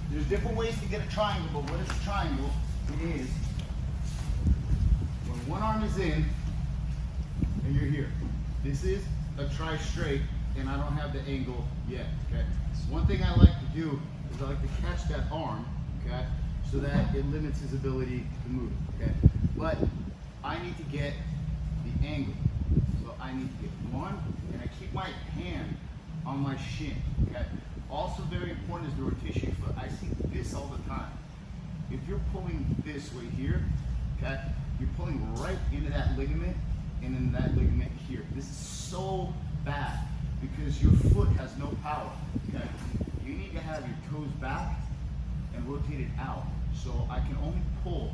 There's different ways to get a triangle, but what is a triangle? It is when one arm is in and you're here. This is a tri-straight, and I don't have the angle yet, okay? One thing I like to do is I like to catch that arm, okay? So that it limits his ability to move, okay? But I need to get the angle. So I need to get one, and I keep my hand on my shin, okay? Also very important is the rotation foot. I see this all the time. If you're pulling this right here, okay, you're pulling right into that ligament and in that ligament here. This is so bad because your foot has no power, okay? You need to have your toes back and rotated out. So I can only pull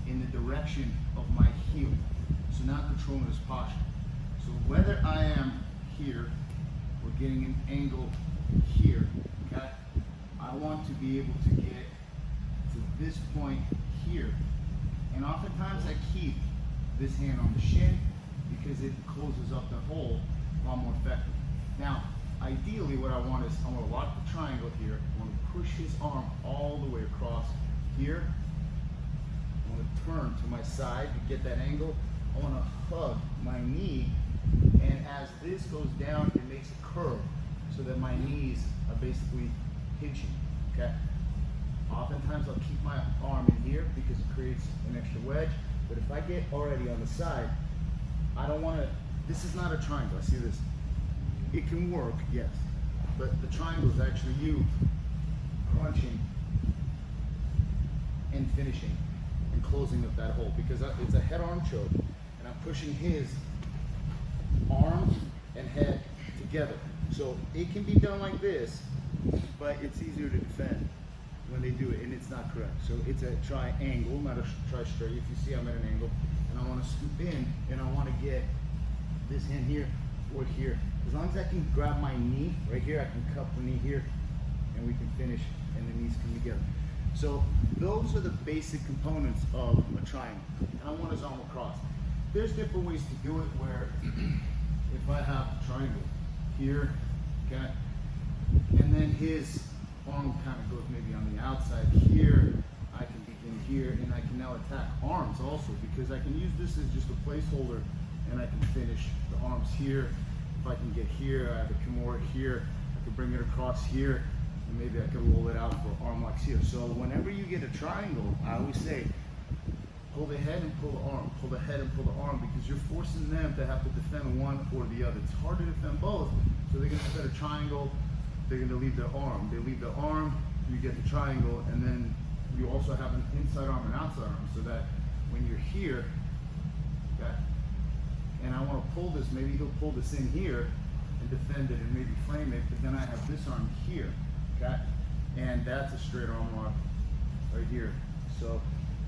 in the direction of my heel. So now I'm controlling this posture. So whether I am here or getting an angle here, okay, I want to be able to get to this point here. And oftentimes I keep this hand on the shin because it closes up the hole a lot more effectively. Now, ideally what I want is I want to lock the triangle here. I want to push his arm all the way across here. I want to turn to my side to get that angle. I want to hug my knee, and as this goes down, it makes a curve so that my knees are basically pinching, okay? Oftentimes I'll keep my arm in here because it creates an extra wedge, but if I get already on the side, I don't want to, this is not a triangle, I see this. It can work, yes, but the triangle is actually you crunching and finishing and closing up that hole because it's a head-arm choke, and I'm pushing his arm and head together. So it can be done like this, but it's easier to defend when they do it, and it's not correct. So it's a triangle, not a tri-straight. If you see I'm at an angle, and I want to scoop in, and I want to get this hand here or here. As long as I can grab my knee right here, I can cup the knee here, and we can finish, and the knees come together. So those are the basic components of a triangle. And I want his arm across. There's different ways to do it where if I have a triangle here, okay, and then his arm kind of goes maybe on the outside here, I can begin here, and I can now attack arms also because I can use this as just a placeholder, and I can finish the arms here. If I can get here, I have a Kimura here, I can bring it across here, and maybe I can roll it out for arm locks here. So whenever you get a triangle, I always say, pull the head and pull the arm, pull the head and pull the arm, because you're forcing them to have to defend one or the other. It's hard to defend both, so they're going to set a triangle, they're going to leave their arm. They leave their arm, you get the triangle, and then you also have an inside arm and outside arm, so that when you're here, okay, and I want to pull this, maybe he'll pull this in here and defend it and maybe frame it, but then I have this arm here, okay, and that's a straight arm lock right here. So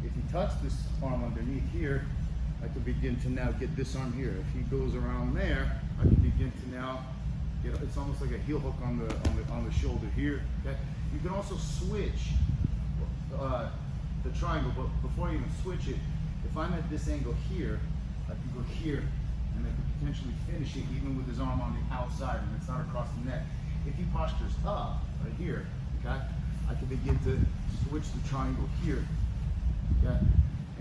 if he touched this arm underneath here, I could begin to now get this arm here. If he goes around there, I can begin to now get, it's almost like a heel hook on the shoulder here. Okay. You can also switch the triangle, but before I even switch it, if I'm at this angle here, I can go here and I can potentially finish it even with his arm on the outside and it's not across the neck. If he postures up right here, okay, I can begin to switch the triangle here. Okay,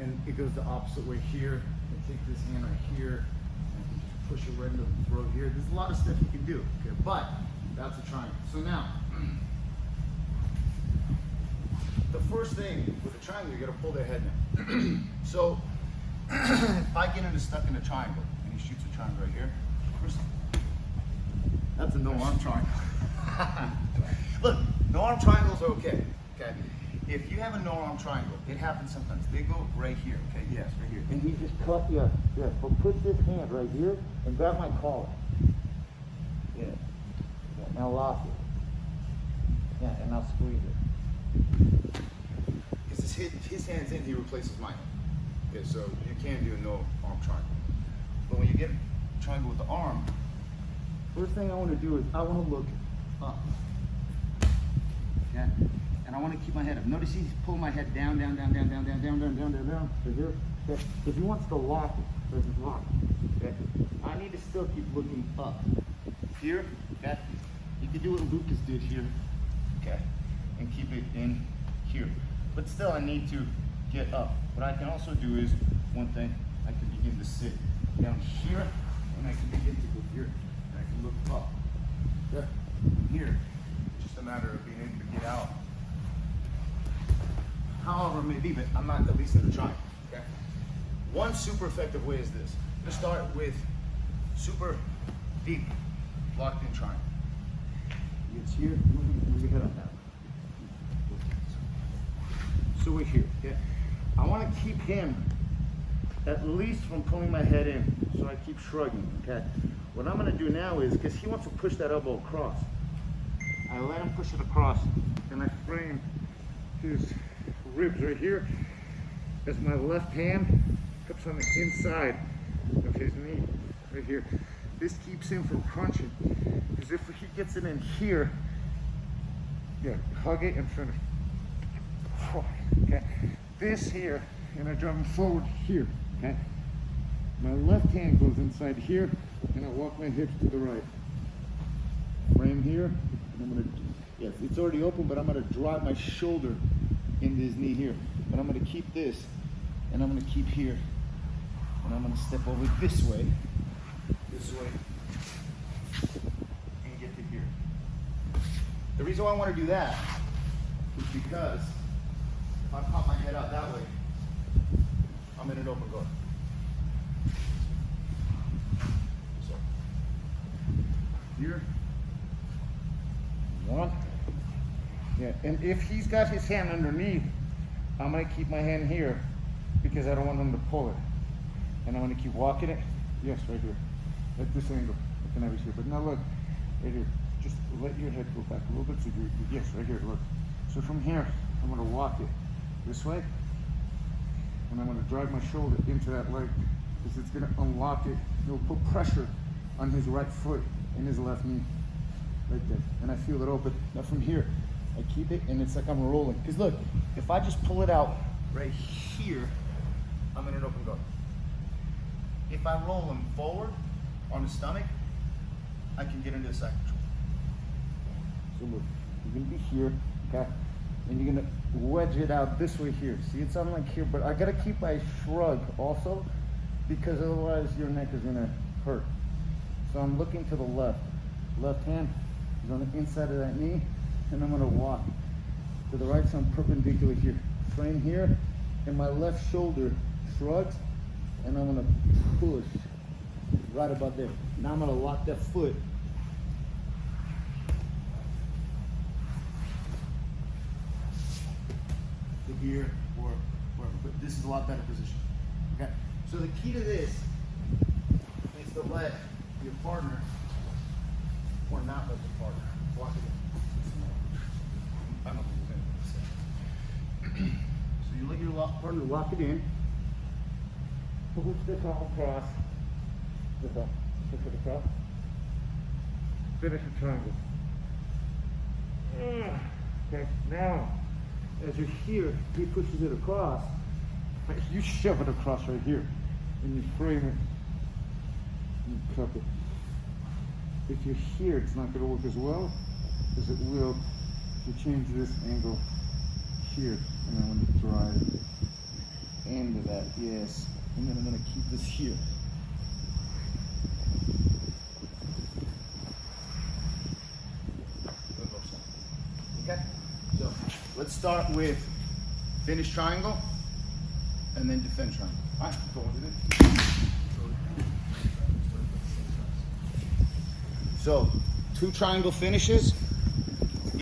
and it goes the opposite way here, and take this hand right here, and I can just push it right into the throat here. There's a lot of stuff you can do, okay, but that's a triangle. So now, the first thing with a triangle, you gotta pull their head down. So, if I get him stuck in a triangle, and he shoots a triangle right here, first, that's a no-arm triangle. Look, no-arm triangles are okay, okay? If you have a no-arm triangle, it happens sometimes. They go right here, okay? Yes, right here. And he just cut, yeah. But put this hand right here and grab my collar. Yeah. Now lock it. Yeah, and now squeeze it. Because his hand's in, he replaces mine. Okay, so you can do a no-arm triangle. But when you get a triangle with the arm, first thing I want to do is I want to look up. Okay? And I want to keep my head up. Notice he's pulling my head down, down, down, down, down, down, down, down, down, down, down. So here, okay. Because he wants to lock it. So he's locked. Okay. I need to still keep looking up. Here, okay? You can do what Lucas did here, okay, and keep it in here. But still, I need to get up. What I can also do is, one thing, I can begin to sit down here, and I can begin to go here, and I can look up. There, here. It's just a matter of being able to get out. However it may be, but I'm not at least in the triangle, okay? One super effective way is this. I'm gonna start with super deep, locked in triangle. It's here, move your head up now. So we're here, okay? I wanna keep him at least from pulling my head in, so I keep shrugging, okay? What I'm gonna do now is, because he wants to push that elbow across, I let him push it across, and I frame his ribs right here as my left hand cups on the inside of his knee, right here. This keeps him from crunching, because if he gets it in here, yeah, hug it and finish. Okay, this here, and I drive him forward here, okay? My left hand goes inside here, and I walk my hips to the right. Frame here, and I'm gonna, yes, it's already open, but I'm gonna drive my shoulder into his knee here. But I'm gonna keep this, and I'm gonna keep here, and I'm gonna step over this way, and get to here. The reason why I wanna do that is because if I pop my head out that way, I'm in an open guard. So, here, one. Yeah, and if he's got his hand underneath, I'm gonna keep my hand here because I don't want him to pull it. And I'm gonna keep walking it. Yes, right here. At this angle. I can never see it. But now look, right here. Just let your head go back a little bit. So yes, right here, look. So from here, I'm gonna walk it this way. And I'm gonna drive my shoulder into that leg because it's gonna unlock it. It'll put pressure on his right foot and his left knee. Right there. And I feel it open. Now from here, I keep it, and it's like I'm rolling. Because look, if I just pull it out right here, I'm in an open guard. If I roll him forward on his stomach, I can get into the side control. So look, you're gonna be here, okay? And you're gonna wedge it out this way here. See, it's unlike here, but I gotta keep my shrug also, because otherwise your neck is gonna hurt. So I'm looking to the left. Left hand is on the inside of that knee, and I'm gonna walk to the right, so I'm perpendicular here. Frame here, and my left shoulder shrugs, and I'm gonna push right about there. Now I'm gonna lock that foot. To here or wherever, but this is a lot better position. Okay, so the key to this is to let your partner, or not let the partner, walk it in. I don't know what to say. So you let your partner lock it in. Push this all across. This up. Push it across. Finish a triangle. Okay, now, as you're here, he pushes it across. You shove it across right here. And you frame it. And you cup it. If you're here, it's not going to work as well as it will if you change this angle here. And I'm going to drive into that, yes. And then I'm going to keep this here. Okay? So let's start with finish triangle and then defend triangle. All right, go on with it. So 2 triangle finishes.